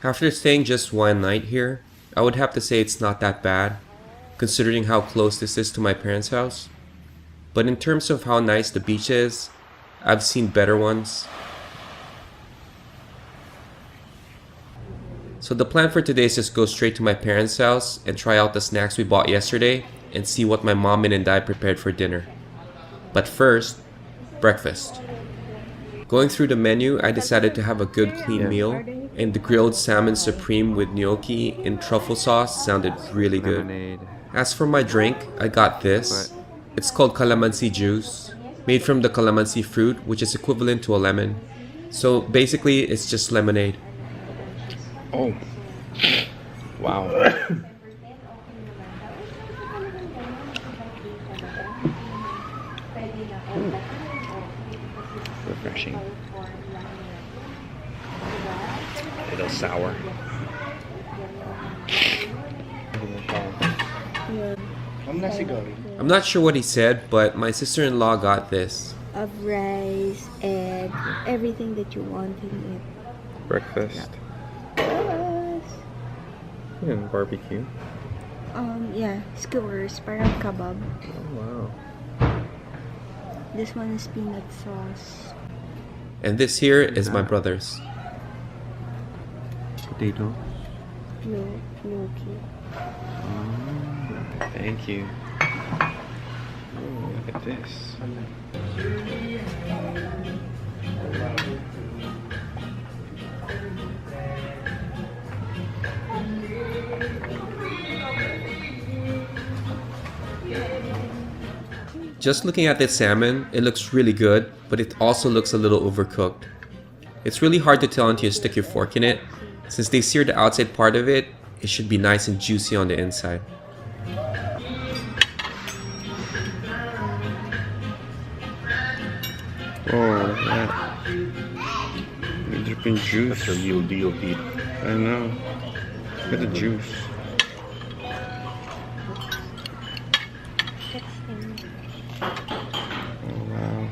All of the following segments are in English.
After staying just one night here, I would have to say it's not that bad, considering how close this is to my parents' house. But in terms of how nice the beach is, I've seen better ones. So the plan for today is just go straight to my parents' house and try out the snacks we bought yesterday and see what my mom and I prepared for dinner. But first, breakfast. Going through the menu, I decided to have a good clean meal, and the grilled salmon supreme with gnocchi and truffle sauce sounded really good. Lemonade. As for my drink, I got this. It's called calamansi juice, made from the calamansi fruit, which is equivalent to a lemon. So basically, it's just lemonade. Oh. Wow. Refreshing. A little sour. I'm not sure what he said, but my sister-in-law got this. Of rice, egg, everything that you want in it. Breakfast. Yes. And barbecue. Yeah, skewers, parang kebab. Oh, wow. This one is peanut sauce. And this here is my brother's. Potato. No, gnocchi. Thank you. Oh, look at this. Just looking at this salmon, it looks really good, but it also looks a little overcooked. It's really hard to tell until you stick your fork in it. Since they seared the outside part of it, it should be nice and juicy on the inside. Oh, that. You're dripping juice. That's a real deal, Pete. I know. Look at the juice. Oh, wow.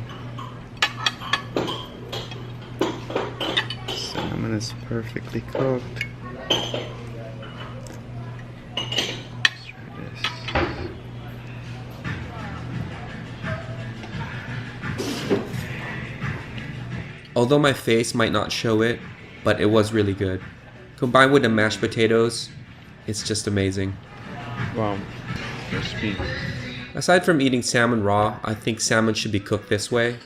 Salmon is perfectly cooked. Let's try this. Although my face might not show it, but it was really good. Combined with the mashed potatoes, it's just amazing. Wow. Crispy. Aside from eating salmon raw, I think salmon should be cooked this way.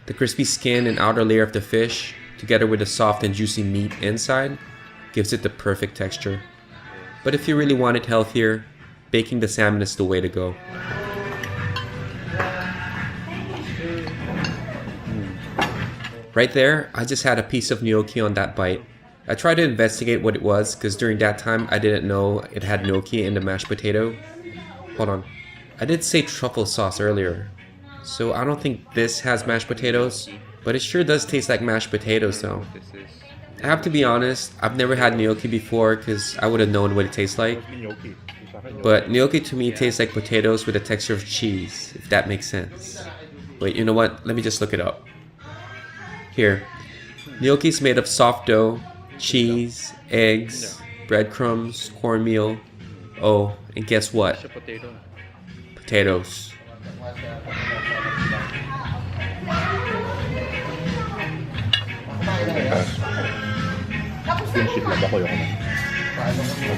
The crispy skin and outer layer of the fish, together with the soft and juicy meat inside, gives it the perfect texture. But if you really want it healthier, baking the salmon is the way to go. Right there, I just had a piece of gnocchi on that bite. I tried to investigate what it was because during that time I didn't know it had gnocchi in the mashed potato. Hold on. I did say truffle sauce earlier, so I don't think this has mashed potatoes, but it sure does taste like mashed potatoes though. I have to be honest, I've never had gnocchi before because I would have known what it tastes like. But gnocchi to me tastes like potatoes with a texture of cheese, if that makes sense. Wait, you know what? Let me just look it up. Here, gnocchi is made of soft dough, cheese, eggs, breadcrumbs, cornmeal. Oh, and guess what? Potatoes. Finish it lang ako yung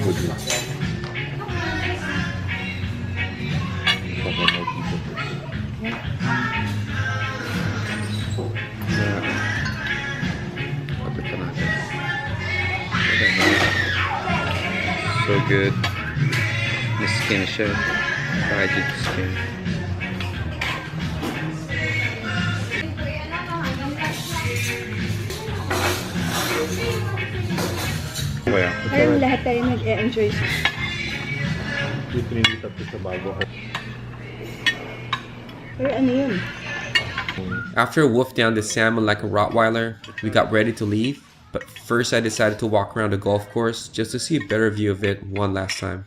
good lang. So good. The skin siya. Fried skin. Kaya. Parang lahat tayo nag-enjoy siya. Dito nililit up sa bago ko. Pero ano yun? After I wolfed down the salmon like a Rottweiler, we got ready to leave. But first I decided to walk around the golf course just to see a better view of it one last time.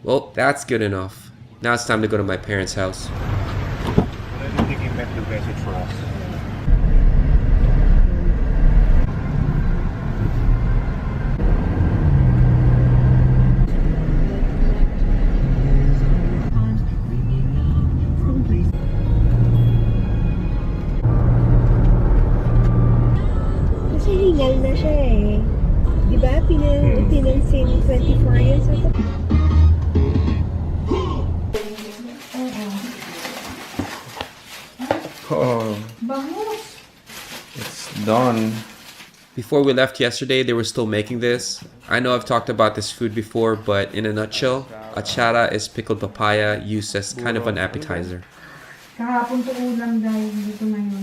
Well, that's good enough. Now it's time to go to my parents' house. I don't think he meant the message for us. Kasi hingal na siya eh. Diba? Pinansin 24 years ago. Oh, it's done. Before we left yesterday, they were still making this. I know I've talked about this food before, but in a nutshell, achara is pickled papaya used as kind of an appetizer. Kahapon to ulam dahil dito ngayon.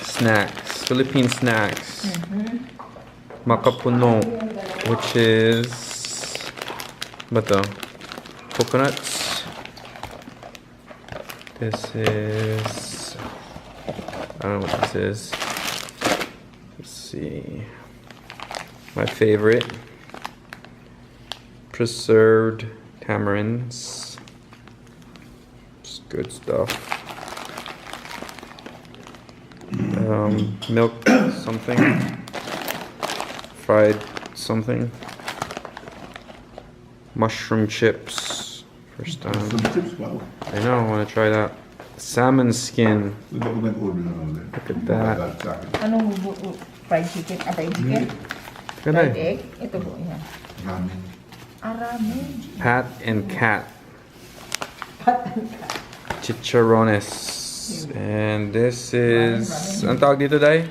Snacks, Philippine snacks. Makapuno, which is coconuts. This is, I don't know what this is. Let's see. My favorite, preserved tamarinds. It's good stuff. Milk something, fried something, mushroom chips. First time. Wow. I know, I want to try that. Salmon skin. Look at that. Anong fried chicken? Fried chicken? Good Fried night. egg? Ito po, yan. Ramen. Pat and cat. Chicharrones. And this is, ang tawag dito, Day?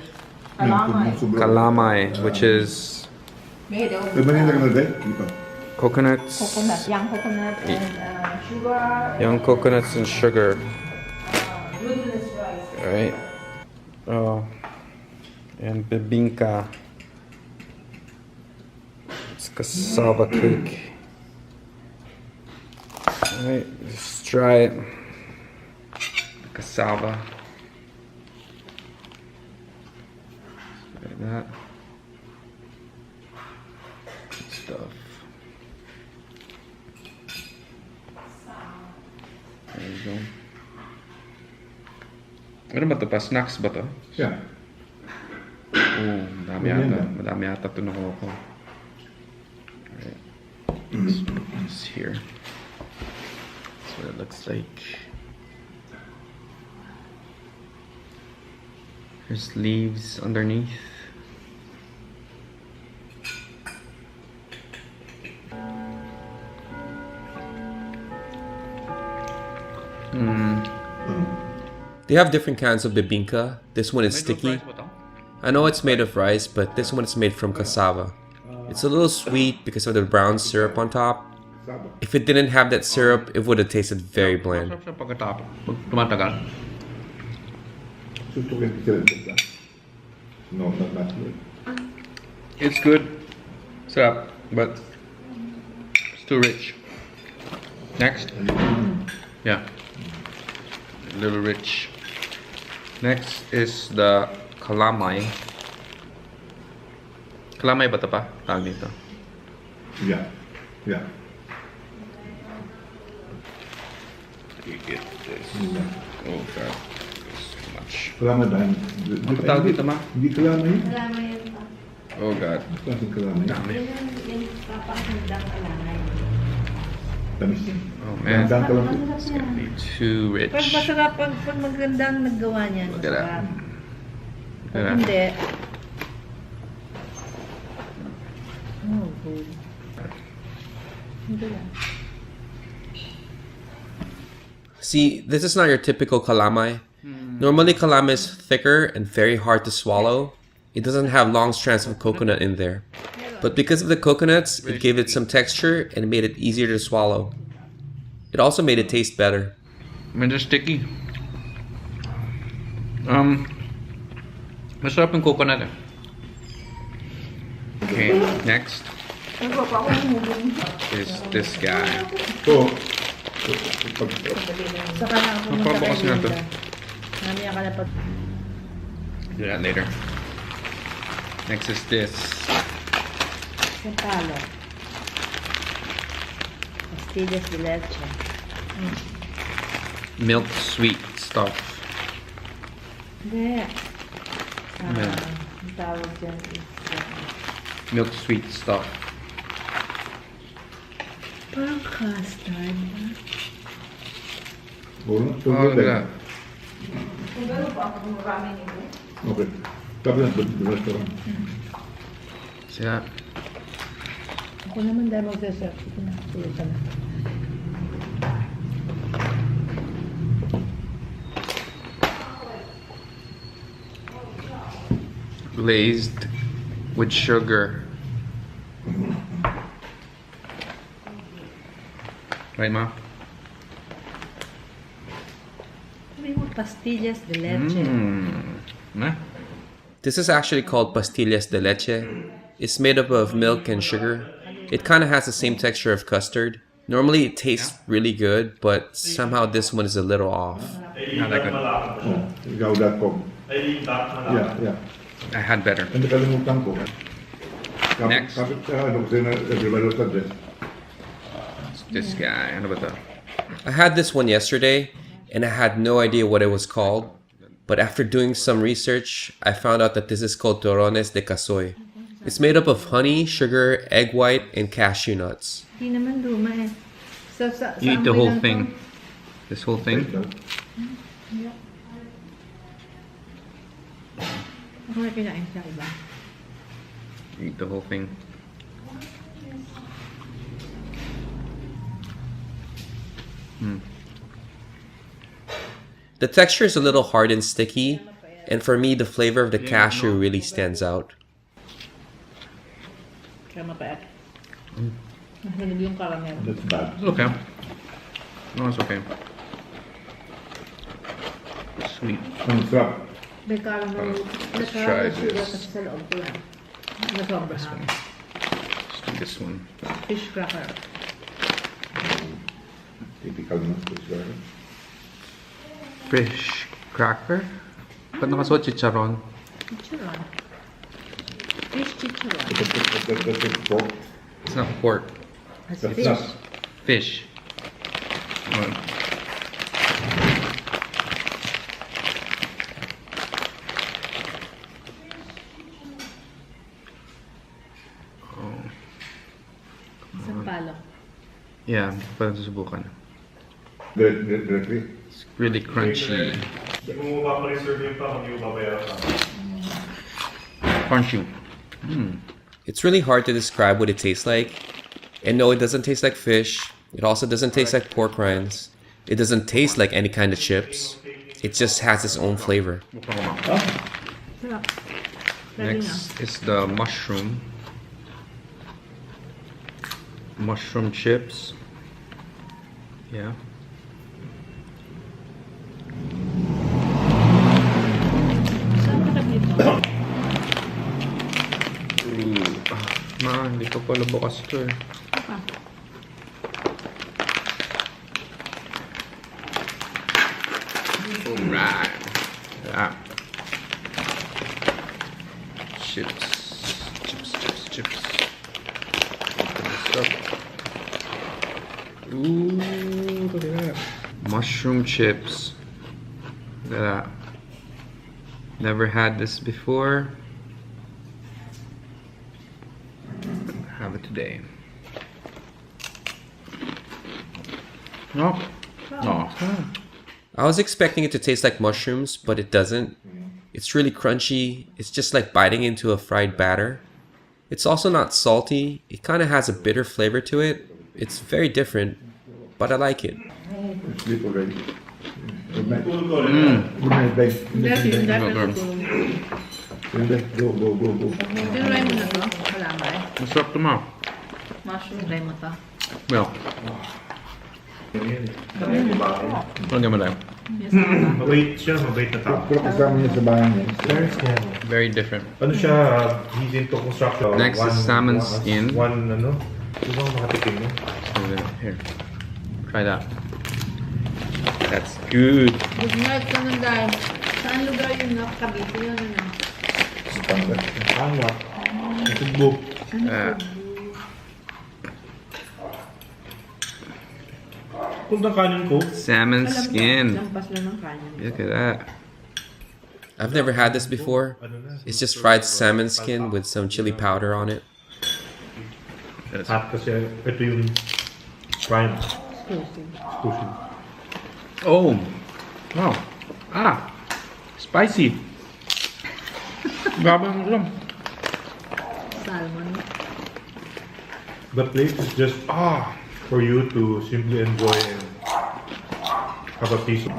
Calamay, which is May daw. coconuts. Coconut. Young coconut and sugar. Young coconuts and sugar. Glutinous rice. Alright. Oh. And bibingka. It's cassava cake. Alright, let's try it. Cassava. Like that. Good stuff. There you go. Ano ba ito pa? Snacks ba ito? Yeah. Oo, madami ata. Madami ata ito nakuha ko. Alright. It's here. That's what it looks like. There's leaves underneath. They have different kinds of bibingka. This one is sticky. I know it's made of rice, but this one is made from cassava. It's a little sweet because of the brown syrup on top. If it didn't have that syrup, it would have tasted very bland. Tumatagal. No, not good. It's good. Sarap, but it's too rich. Next. Yeah. A little rich. Next is the calamay. Calamay ba ito pa? Tawag dito. Yeah. Yeah. You get this. Oh god. It's too much. Kalamay ba? Ano tawag dito, ma? Hindi kalamay. Kalama yan pa. Oh god. Klaseng kalamay. Dami. Yan papakundang kalamay. Tamis yan. Oh man. Gandang kalamay. It's gonna be too rich. Pag masarap, pag magandang naggawa niyan. Look at that. masarap. Look Pag at that. hindi. Oh, good. Hindi lang. See, this is not your typical calamay. Normally calamay is thicker and very hard to swallow. It doesn't have long strands of coconut in there. But because of the coconuts, it gave it some texture and made it easier to swallow. It also made it taste better. Medyo sticky. Masarap yung coconut eh. Okay, next is this guy. So, Saka na ako Ang papa kasi na to. Mamaya ka na pag... Do that later. Next is this. Sa talo. pastillas de leche. Milk sweet stuff. Hindi. Yeah. Ang tawag dyan is Milk sweet stuff. parang custard. Ulo, Oh, tubig look lang. at Okay. Sabi na, the restaurant. that. See that? Ako naman dahil magsaserve. Ito na. Tuloy ka na. Glazed with sugar. Right, Ma? Sabi mo, pastillas de leche. Nah? This is actually called pastillas de leche. It's made up of milk and sugar. It kind of has the same texture of custard. Normally it tastes really good, but somehow this one is a little off. Not that good. Oh, ikaw.com. Yeah. I had better. Hindi kalimutan ko. Next. Kapit sa ano kasi na everybody was address. This guy. Ano ba to? I had this one yesterday, and I had no idea what it was called. But after doing some research, I found out that this is called torrones de casoy. It's made up of honey, sugar, egg white, and cashew nuts. Hindi naman luma eh. So, You eat the amoy whole lang thing. to. This whole thing? Ako na kinain sa iba. You eat the whole thing. The texture is a little hard and sticky, and for me, the flavor of the cashew really stands out. Kaya mapait. Mahilig yung caramel. That's bad. It's okay. No, it's okay. Sweet. Ang sarap. May caramel. May let's try caramel sugar this. kasi sa loob ko yan. Nasobra This na. one. Let's do this one. Fish cracker. Typical na. Fish cracker? Ba't nakasuot chicharon? Chicharon. Fish chicharon. That's pork. It's not pork. That's That's fish. not. Fish. Come on. Isang palo. Yeah, parang susubukan. Directly. It's really crunchy. Kung mo pa-preserve yung pa, kung hindi mo babayaran pa. Crunchy. It's really hard to describe what it tastes like. And no, it doesn't taste like fish. It also doesn't taste like pork rinds. It doesn't taste like any kind of chips. It just has its own flavor. Sarap. Lagi na. Next is the mushroom. Mushroom chips. Yeah. Saan ka dito? Hindi pa pala bukas to eh. Apa? Alright. Yeah. Chips. Chips. Open this up. Ooh, look at that. Mushroom chips. Look at that. Never had this before. Have it today. No. No. I was expecting it to taste like mushrooms, but it doesn't. It's really crunchy. It's just like biting into a fried batter. It's also not salty. It kind of has a bitter flavor to it. It's very different, but I like it. Sleep already. Good night. Tulog ko rin. Good night, babe. Dati yung dati Go, go. natutulog. Good night. Go. Tinuloy mo na to? Wala ba eh? Masarap to, ma. Mushroom. Try mo to. Well, lagyan mo lang. Yes, ano ba? Mabait siya, mabait na tao. Pero kasama niya sa bahay niya. Parents niya. Very different. Ano siya, he's into construction. Next is salmon's in. One, ano? Di ba makatikim mo? So, here. Try that. That's good. Good night ka nun dahil. Saan lugar yung nakakabito yun? Ano? Standard. Tama. Ito book. Kung ng kanin ko, Salmon skin. Lampas na ng kanin. Look at that. I've never had this before. It's just fried salmon skin with some chili powder on it. hot kasi ito yung prime. Sushi. Sushi. Oh. Wow. Ah. Spicy. Grabe ang Salmon. The plate is just for you to simply enjoy and have a piece of.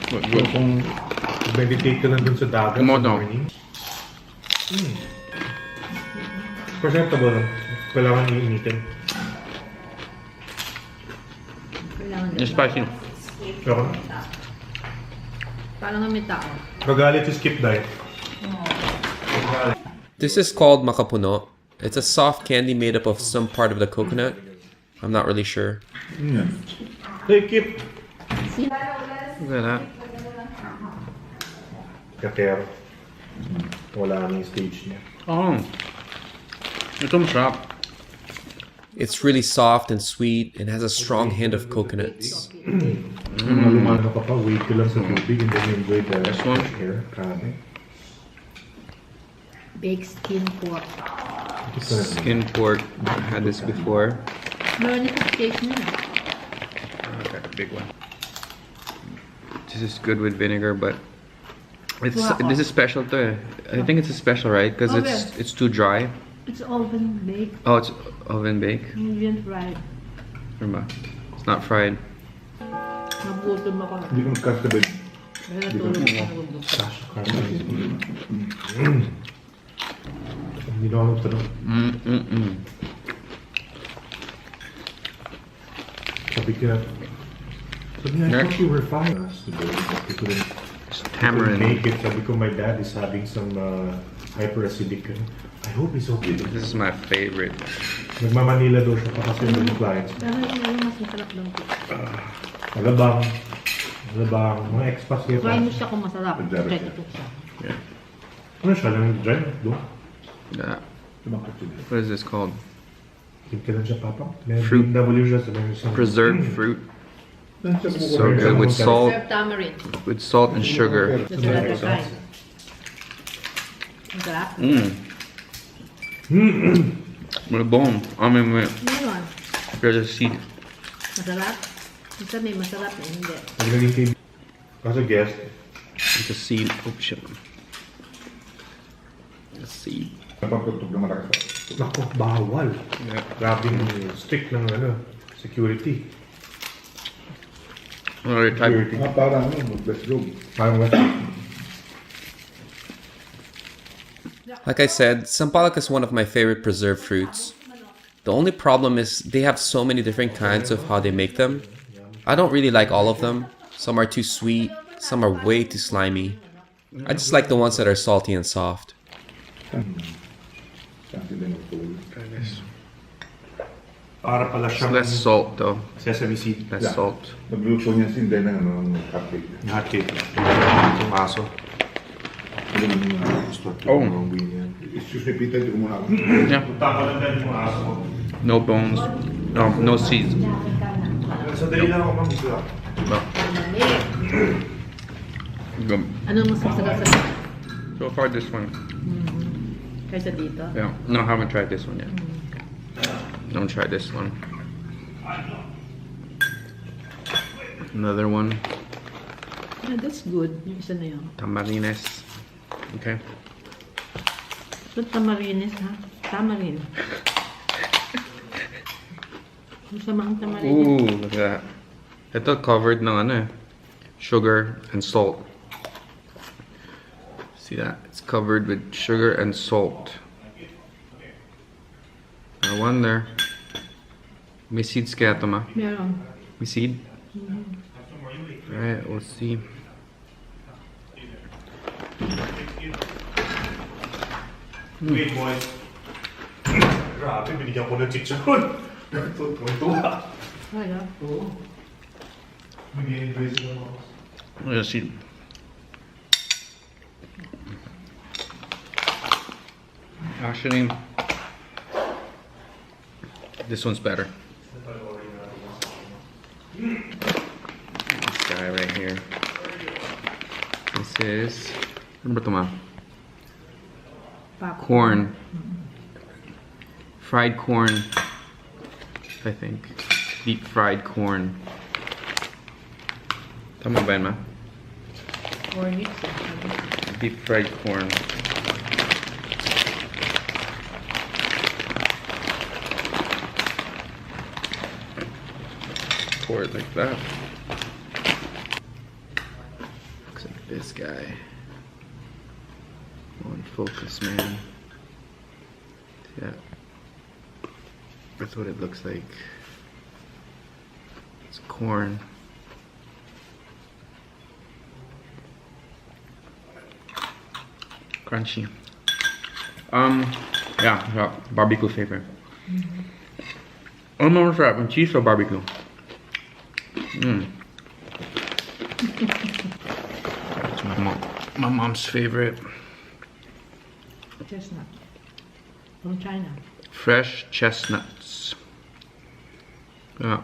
So kung meditate ka lang dun sa dagat sa Mono. morning. Presentable lang. Kailangan iinitin. Kailangan It's spicy. Pero Parang nga may tao. kagalit si skip diet. This is called makapuno. It's a soft candy made up of some part of the coconut. I'm not really sure. Hey, Kip! Look at that. Katero. Wala nang stage niya. Oh. Ito masarap. It's really soft and sweet and has a strong hint of coconuts. Maluman ka pa, wait ka lang sa tubig and then you enjoy the This one? air. Grabe. Baked skin pork. Skin pork. I had this before. Meron ito steak na. Okay, big one. This is good with vinegar, but this is special too. I think it's a special, right? Because it's too dry. It's oven baked. Oh, it's oven baked. Medium fried. Remember, it's not fried. Nagutom ako. Hindi ko nagkasabay. Kaya natulog ako nagutom. Hindi na ako tanong. Sabi niya, I thought you were fine. You couldn't It's make tamarind. it. Sabi ko, my dad is having some hyperacidic. I hope he's okay. This is my favorite. Nagmamanila daw siya pa kasi yung clients. Pero yung mas masarap lang po. Alabang. Mga expats kaya pa. Try mo siya kung masarap. Try ito siya. Ano siya lang dry? Doon? Yeah. What is this called? Hindi ka lang siya papa. May Fruit. BMW siya sa mga isang. Preserved fruit. So good with Serve salt, tamarind. with salt and sugar. That's the other kind. Masarap? With a bone. I mean, Meron. there's a seed. Masarap? Minsan may masarap na hindi. Pag naging kay... Kasi guest, It's a seed. Oh shit. A seed. Napapagtog na malakas. naku, bawal. Yeah. Grabing strict ng security. Another type. Parang let's go. Parang west. Like I said, sampalok is one of my favorite preserved fruits. The only problem is they have so many different kinds of how they make them. I don't really like all of them. Some are too sweet, some are way too slimy. I just like the ones that are salty and soft. Para pala It's siyang less salt though. sesame seed. Less salt. Nagluto niya si Inday ng cupcake. Yung hot cake. Yung aso. Oh. Excuse me, Peter, hindi ko muna ako. Yeah. Takalandan yung aso. No bones. No seeds. Sandali lang ako, ma'am. Dito lang. Good. Ano mas masarap sa So far, this one. kaysa dito? Yeah. No, I haven't tried this one yet. Don't try this one. Another one. Yeah, that's good. Yung isa na yun. Tamarines. Okay. So, tamarines ha? Tamarin. Masama ang tamarines. Ooh, look at that. Ito covered ng ano eh. Sugar and salt. See that? It's covered with sugar and salt. I wonder. May seeds kaya ito ma? Meron. May seed? Alright, let's see. Wait, boys. Grabe, binigyan ko ng chicharon. Tuwa. Ay, ha? Oo. Mag-i-enjoy sila mga. Look at the seed. Actually, This one's better. This guy right here. This is, ano ba ito, ma? Corn. Fried corn, I think. Deep fried corn. Tama ba yan, ma? Or mix. Deep fried corn. Pour it like that. Looks like this guy. On focus, man. Yeah. That's what it looks like. It's corn. Crunchy. Yeah, barbecue flavor. Ano more sarap, yung cheese or barbecue? It's my mom's favorite. Chestnut. From China. Fresh chestnuts. Yeah.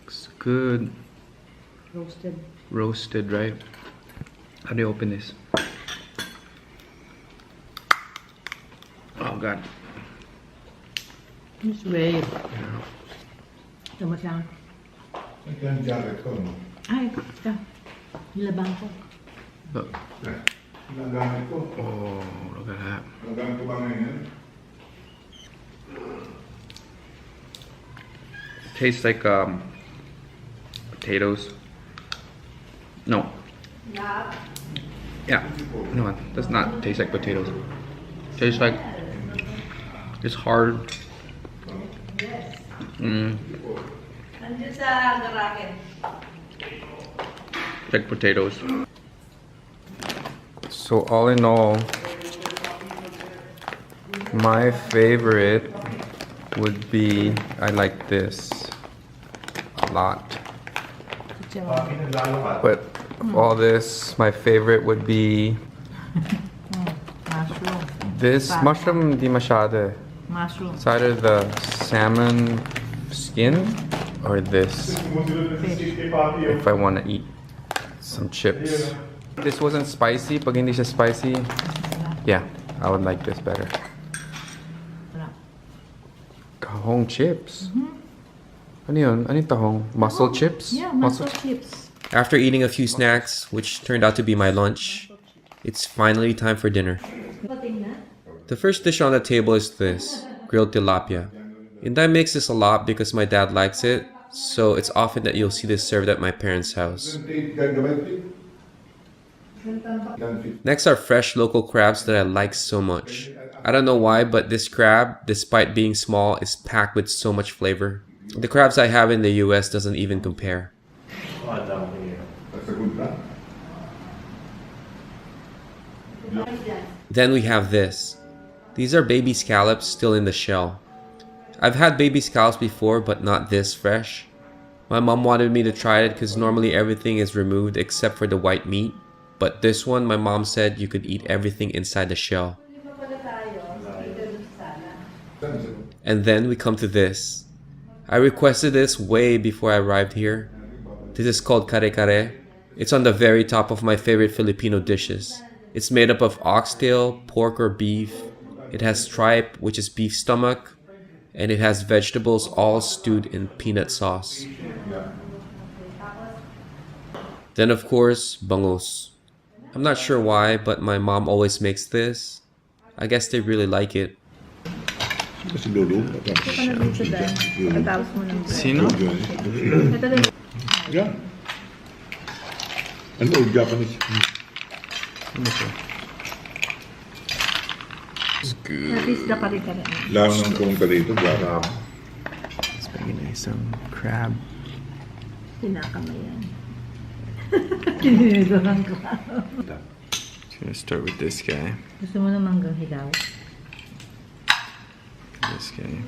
Looks good. Roasted. Roasted, right? How do you open this? Oh god. This way. Yeah. Tama siya. Ito yung jacket ko, no? Ay, ito. Nilabang ko. Look. Nagamit ko. Oh, look at that. Nagamit ko ba ngayon? Tastes like potatoes. No. Yeah. No, it does not taste like potatoes. Tastes like it's hard. Like potatoes. So all in all, my favorite would be, I like this a lot. But of all this, my favorite would be Mushroom. this mushroom di masyado. Mushroom. It's either the salmon skin or this if I want to eat some chips. This wasn't spicy. Pag hindi siya spicy, yeah, I would like this better. Tahong chips. Ano yun? Ano yung tahong? Muscle chips? Yeah, muscle chips. After eating a few snacks, which turned out to be my lunch, it's finally time for dinner. The first dish on the table is this, grilled tilapia. Inday makes this a lot because my dad likes it, so it's often that you'll see this served at my parents' house. Next are fresh local crabs that I like so much. I don't know why, but this crab, despite being small, is packed with so much flavor. The crabs I have in the US doesn't even compare. Then we have this. These are baby scallops still in the shell. I've had baby scallops before, but not this fresh. My mom wanted me to try it because normally everything is removed except for the white meat. But this one, my mom said you could eat everything inside the shell. And then we come to this. I requested this way before I arrived here. This is called kare-kare. It's on the very top of my favorite Filipino dishes. It's made up of oxtail, pork or beef. It has tripe, which is beef stomach, and it has vegetables all stewed in peanut sauce. Then of course, bangus. I'm not sure why, but my mom always makes this. I guess they really like it. Kasi lulu. Sino? Yeah. An old Japanese. It's good. At least the kare-kare. Lang ng kongka dito. Let's bring in some crab. Kinakamayan. Kininigawan ko. Just gonna start with this guy. Gusto mo naman hanggang hilaw? This guy.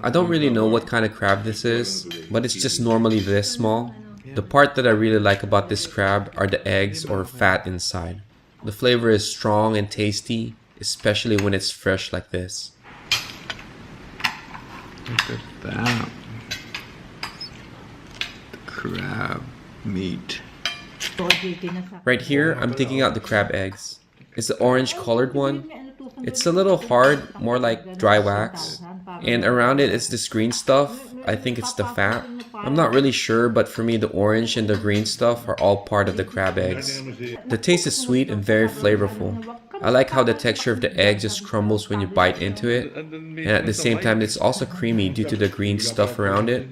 I don't really know what kind of crab this is, but it's just normally this small. The part that I really like about this crab are the eggs or fat inside. The flavor is strong and tasty, especially when it's fresh like this. Look at that. The crab meat. Right here, I'm taking out the crab eggs. It's the orange colored one. It's a little hard, more like dry wax. And around it is this green stuff. I think it's the fat. I'm not really sure, but for me the orange and the green stuff are all part of the crab eggs. The taste is sweet and very flavorful. I like how the texture of the egg just crumbles when you bite into it. And at the same time, it's also creamy due to the green stuff around it.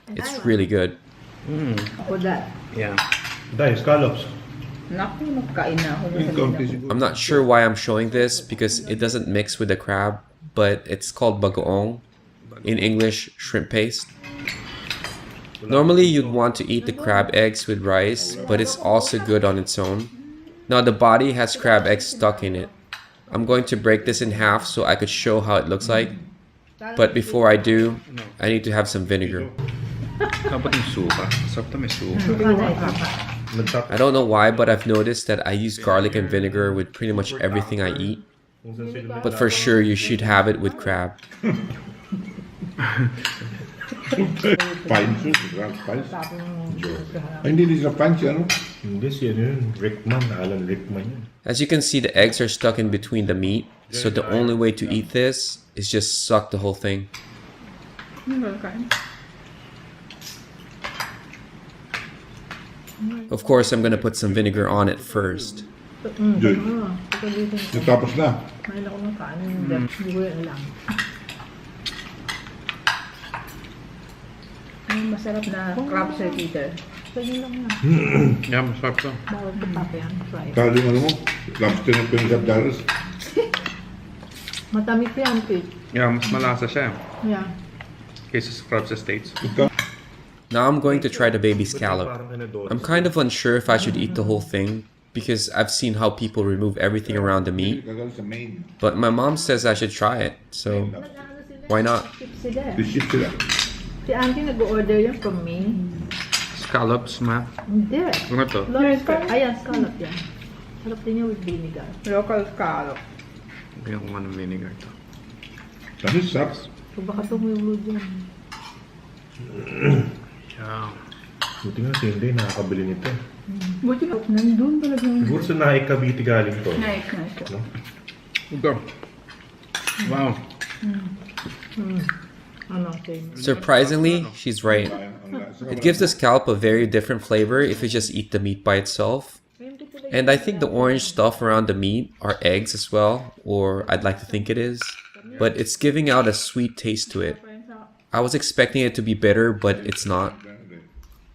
It's really good. Yeah. Dahil scallops. I'm not sure why I'm showing this because it doesn't mix with the crab, but it's called bagoong. In English, shrimp paste. Normally you'd want to eat the crab eggs with rice, but it's also good on its own. Now the body has crab eggs stuck in it. I'm going to break this in half so I could show how it looks like. But before I do, I need to have some vinegar. How about yung suka? Sarap na may suka. I don't know why, but I've noticed that I use garlic and vinegar with pretty much everything I eat. But for sure, you should have it with crab. Fine sauce, crab spice. Hindi din sa fancy, ano? Hindi siya yun. Rickman. Alan Rickman yun. As you can see, the eggs are stuck in between the meat. So the only way to eat this is just suck the whole thing. Of course, I'm gonna put some vinegar on it first. Joy. Natapos na. Masarap na crab sir Peter. Yeah, masarap to. Bawal ko pa yan. Fry. Talo yung ano mo, lobster ng $27. Matamit yan, Pete. Yeah, mas malasa siya. Yeah. Kaysa sa crab sa States. Now I'm going to try the baby scallop. I'm kind of unsure if I should eat the whole thing because I've seen how people remove everything around the meat. Sa main. But my mom says I should try it, so why not? Sila. Biship sila. Si Auntie nag-order yan from me. Scallops, ma. Hindi. Ano to? Lobster. Ayan, scallop yan. Sarap din yan with vinegar. Local scallop. Bigyan ko nga ng vinegar to. Tapos sarap. So baka tumulo dyan. Yeah. Buti nga si Hindi nakakabili nito. Buti nga, nandun talaga. Siguro sa Naik Cavite galing to. Nice. No? Ito. Wow. Ano, same. Surprisingly, she's right. It gives the scallop a very different flavor if you just eat the meat by itself. And I think the orange stuff around the meat are eggs as well, or I'd like to think it is. But it's giving out a sweet taste to it. I was expecting it to be bitter, but it's not.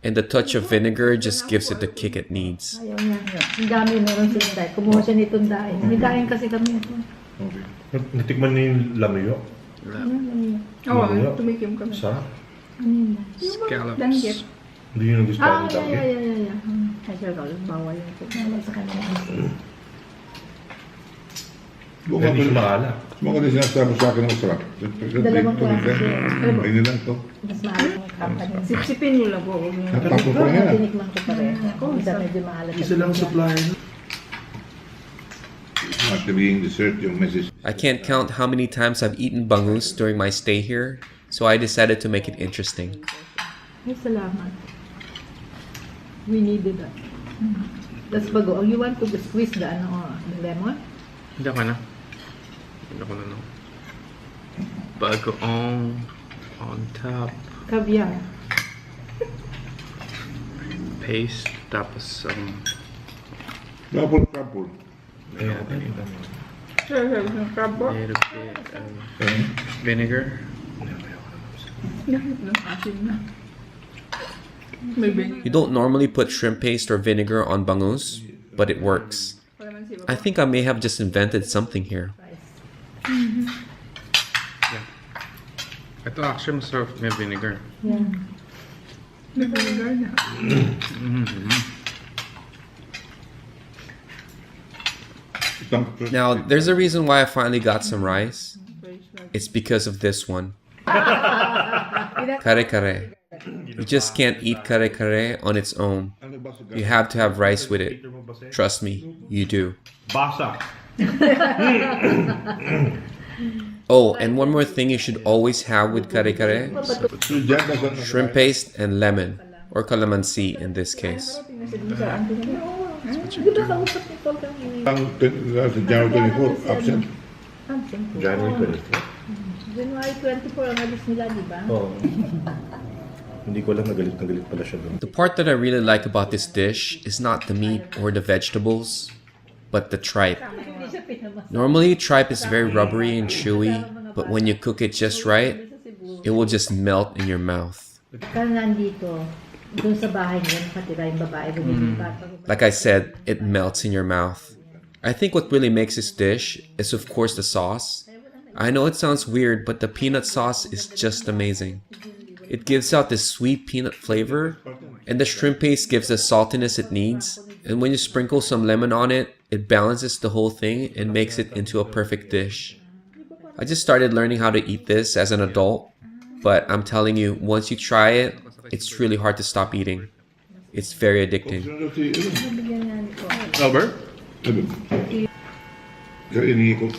And the touch of vinegar just gives it the kick it needs. Ayaw niya. Ang dami meron si Inday. Kumuha siya nitong daing. May daing kasi kami ito. Okay. Natikman niyo yung lamuyo? Oo, tumikim kami. Sarap. Scallops. Danggit. Hindi yun ang gusto ko ng tangke. Yeah. Ay, sir, bawal yung po. Bawal sa kanila. Kaya hindi siya maala. Mga din sinasabi sa akin ng masarap. Dalawang klase siya. Ay nilang to. Mas maalat yung company. Sipsipin nyo lang po. Tapos ko yan. Tinikman ko pa rin. Isa medyo maalat. Isa lang supplier. After being dessert, yung message. I can't count how many times I've eaten bangus during my stay here, so I decided to make it interesting. Ay, salamat. We needed that. That's bago. You want to squeeze the the lemon? Hindi ako na. Hindi ako na, no. Bagoong on top. Caviar. Paste. Tapos, Crapple. Ayun. Crab po? little bit of vinegar. You don't normally put shrimp paste or vinegar on bangus, but it works. I think I may have just invented something here. Ito actually masarap may vinegar. Yeah. May vinegar na. Now, there's a reason why I finally got some rice. It's because of this one. Kare kare. You just can't eat kare kare on its own. You have to have rice with it. Trust me, you do. Basa. Oh, and one more thing you should always have with kare kare: shrimp paste and lemon, or calamansi in this case. Di ba kausap ni Paul kami? January 24, absent. January 24. January 24 ang alis nila, di ba? Oo. Hindi ko alam, nagalit pala siya doon. The part that I really like about this dish is not the meat or the vegetables, but the tripe. Normally, tripe is very rubbery and chewy, but when you cook it just right, it will just melt in your mouth. Kaya nandito, doon sa bahay niya, nakatira yung babae, lumilipat. Like I said, it melts in your mouth. I think what really makes this dish is, of course, the sauce. I know it sounds weird, but the peanut sauce is just amazing. It gives out this sweet peanut flavor, and the shrimp paste gives the saltiness it needs. And when you sprinkle some lemon on it, it balances the whole thing and makes it into a perfect dish. I just started learning how to eat this as an adult, but I'm telling you, once you try it, it's really hard to stop eating. It's very addicting. Albert? Iniikot.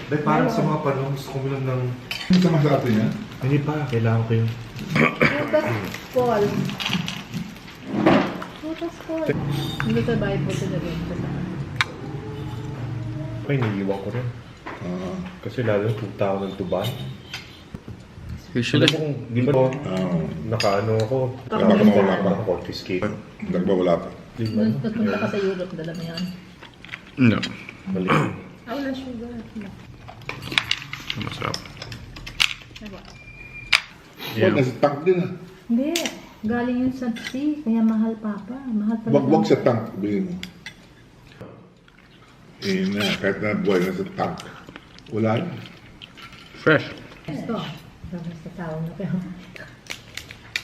Dahil parang sa mga panahon, gusto ko lang ng... Ano sa masarap niya? Hindi pa, kailangan ko yun. Putas Paul. Putas Paul. Hindi sa bahay po sila rin. Ay, naiiwan ko rin. Kasi lalo punta ako ng Tuban. You should Alam mo kung, di ba nakaano ako? Baka mawala pa. Confiscate. Wala pa. Nagpunta ka sa Europe, dala mo yan. No. Mali. Wala sugar. Masarap. Yeah. Nasa tank din ah. Hindi. Galing yun sa sea, kaya mahal papa. Mahal pala. Wag sa tank, bilhin mo. Kahit na buhay na sa tank. Wala yun. Fresh. Ito. Tapos sa tao na pero.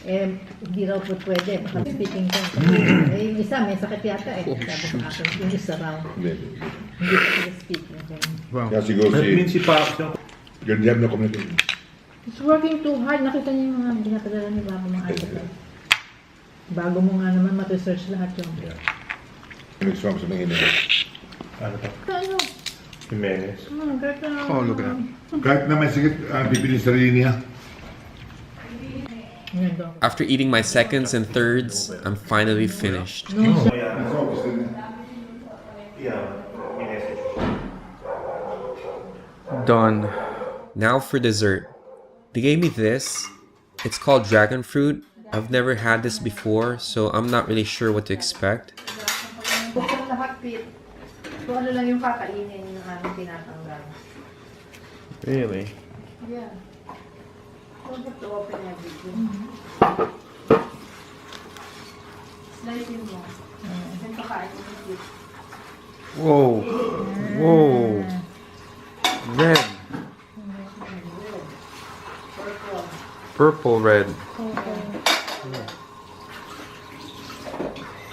Hindi raw po pwede. Baka speaking ko. Yung isa, may sakit yata eh. Sabi sa akin, yung isa raw. Hindi. Hindi pa sila speaking ko. Wow. Kaya siguro Admin si... si Pax. Ganyan na community. He's working too hard. Nakita niyo yung mga binapadala ni Baba mga article. Bago mo nga naman mat-research lahat yung. Nag-swam sa mga hinay. Ano pa? Ano? Jimenez. Oh, look at that. Kahit na may sakit, pipili sa sarili niya. After eating my seconds and thirds, I'm finally finished. Done. Now for dessert. They gave me this. It's called dragon fruit. I've never had this before, so I'm not really sure what to expect. Buksan lahat, Pete. Kung ano lang yung kakainin ng aming tinatanggal. Really? Yeah. Don't have to open everything. Slice mo. Then pakain mo ng Pete. Whoa. Whoa. Red. Purple red.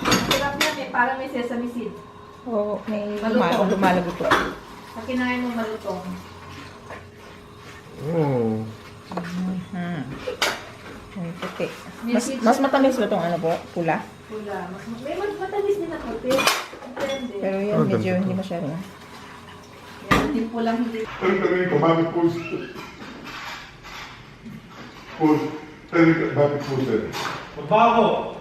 Sarap yan eh, parang may sesame seed. Oo, may Malutong. lumalagot po. Sa kinain mo malutong. Oh. Ang puti. Mas matamis ba itong ano po? Pula? Pula. May matamis din na puti. Depende. Pero yun, Oh, medyo ganito. hindi masyado. Yung pulang hindi. Tanong ko, bakit post? Post. Tanong ko, bakit post? Magbago!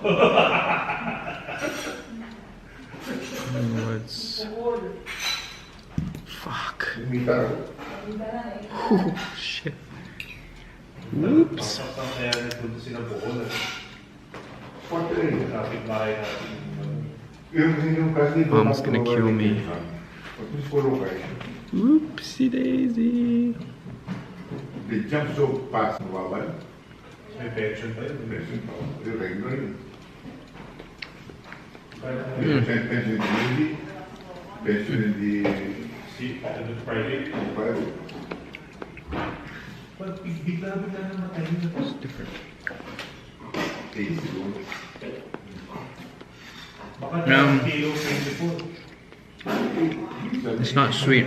What's... Fuck. Mita ako. Oh, shit. Oops. Kaya nagpunta sila buol. What the hell? Traffic bahay natin. Yung kasi... Mom's gonna kill me. Puro kayo. Oopsie daisy. They jump so fast, mababal. May pension pa yun. Yung regular yun. Pension in the Navy, pension in the Si, ano Friday? Fire. But bigla naman tayo na It's different. 8 siguro. Baka kilo 24. It's not sweet.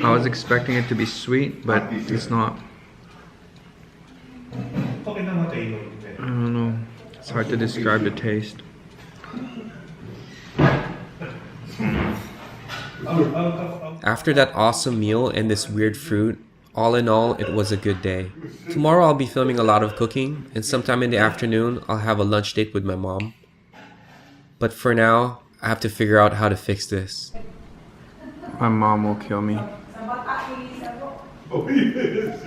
I was expecting it to be sweet, but it's not. I don't know. It's hard to describe the taste. After that awesome meal and this weird fruit, all in all, it was a good day. Tomorrow I'll be filming a lot of cooking, and sometime in the afternoon I'll have a lunch date with my mom. But for now, I have to figure out how to fix this. My mom will kill me. Oh, yes.